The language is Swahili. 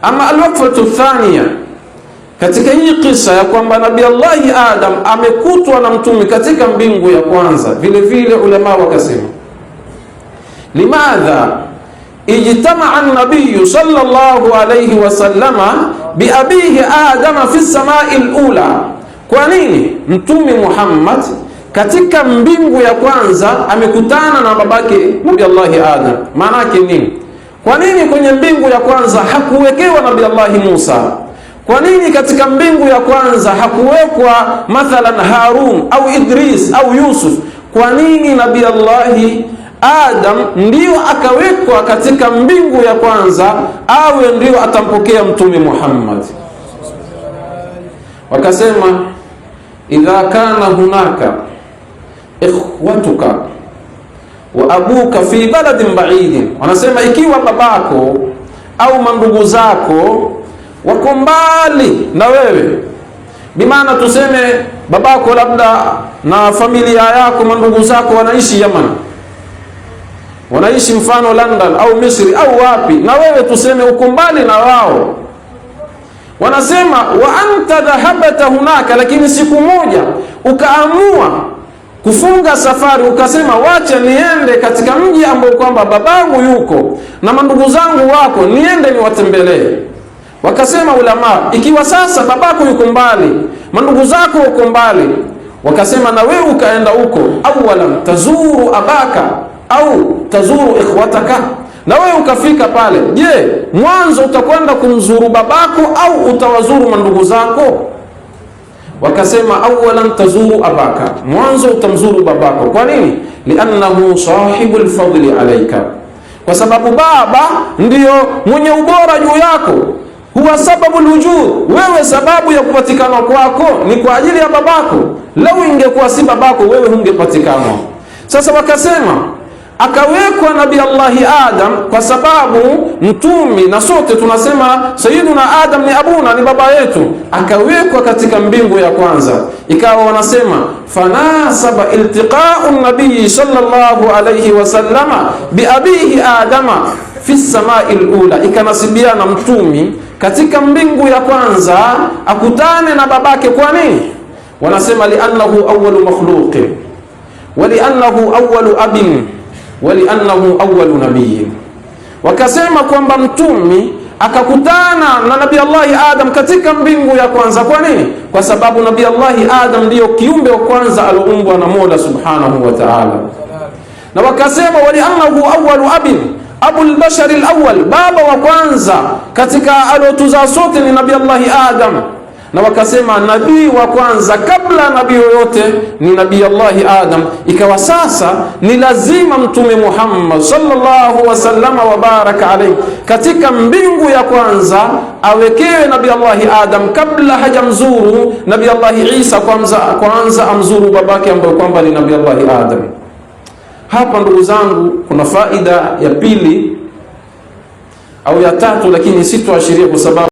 Ama alwaqfatu thaniya, katika hii kisa ya kwamba Nabii Allahi Adam amekutwa na mtume katika mbingu ya kwanza, vile vile ulama wakasema, limadha ijtamaa an-nabiy sallallahu alayhi wasallama bi abihi Adama fi samai al-ula. Kwa nini mtume Muhammad katika mbingu ya kwanza amekutana na babake Nabii Allahi Adam? Maana yake nini? Kwa nini kwenye mbingu ya kwanza hakuwekewa Nabii Allahi Musa? Kwa nini katika mbingu ya kwanza hakuwekwa mathalan Harun au Idris au Yusuf? Kwa nini Nabii Allahi Adam ndio akawekwa katika mbingu ya kwanza awe ndio atampokea mtume Muhammad? Wakasema, idha kana hunaka ikhwatuka wa abuka fi baladin ba'idin, wanasema ikiwa babako au mandugu zako wako mbali na wewe, bimaana tuseme babako labda na familia yako, mandugu zako wanaishi Yaman, wanaishi mfano London au Misri au wapi, na wewe tuseme uko mbali na wao. Wanasema wa anta dhahabta hunaka, lakini siku moja ukaamua kufunga safari, ukasema wacha niende katika mji ambao kwamba babangu yuko na mandugu zangu wako, niende niwatembelee. Wakasema ulama, ikiwa sasa babako yuko mbali, mandugu zako uko mbali, wakasema na wewe ukaenda huko, awalan tazuru abaka au tazuru ikhwataka, na wewe ukafika pale, je, mwanzo utakwenda kumzuru babako au utawazuru mandugu zako? Wakasema awalan tazuru abaka, mwanzo utamzuru babako. Kwa nini? Liannahu sahibul fadli alayka, kwa sababu baba ndiyo mwenye ubora juu yako. Huwa sababul wujud, wewe sababu ya kupatikana kwako ni kwa ajili ya babako. Lau ingekuwa si babako, wewe hungepatikana. Sasa wakasema akawekwa Nabii Allahi Adam kwa sababu mtume, na sote tunasema Sayyiduna Adam ni abuna, ni baba yetu, akawekwa katika mbingu ya kwanza. Ikawa wanasema fanasaba iltiqa'u nabii sallallahu alayhi wasallama bi abihi Adama fi samai al-ula, ikanasibiana mtume katika mbingu ya kwanza akutane na babake. Kwa nini? Wanasema li'annahu awwalu makhluqin wa li'annahu awwalu abin wa li'annahu awwalu nabiyyin. Wakasema kwamba mtume akakutana na Nabii Allahi Adam katika mbingu ya kwanza. Kwa nini? Kwa sababu Nabii Allahi Adam ndiyo kiumbe wa kwanza alioumbwa na Mola Subhanahu wa Ta'ala. Na wakasema wa li'annahu awwalu abin, abul bashari al-awwal, baba wa kwanza katika alotuzaa sote ni Nabii Allahi Adam. Na wakasema nabii wa kwanza kabla nabii yoyote ni Nabii Allahi Adam. Ikawa sasa ni lazima mtume Muhammad sallallahu wasallama wa baraka alayhi katika mbingu ya kwanza awekewe Nabii Allahi Adam kabla hajamzuru Nabii Allahi Isa, kwanza amzuru babake ambaye kwamba ni Nabii Allahi Adam. Hapa ndugu zangu kuna faida ya pili au ya tatu, lakini sitoashiria kwa sababu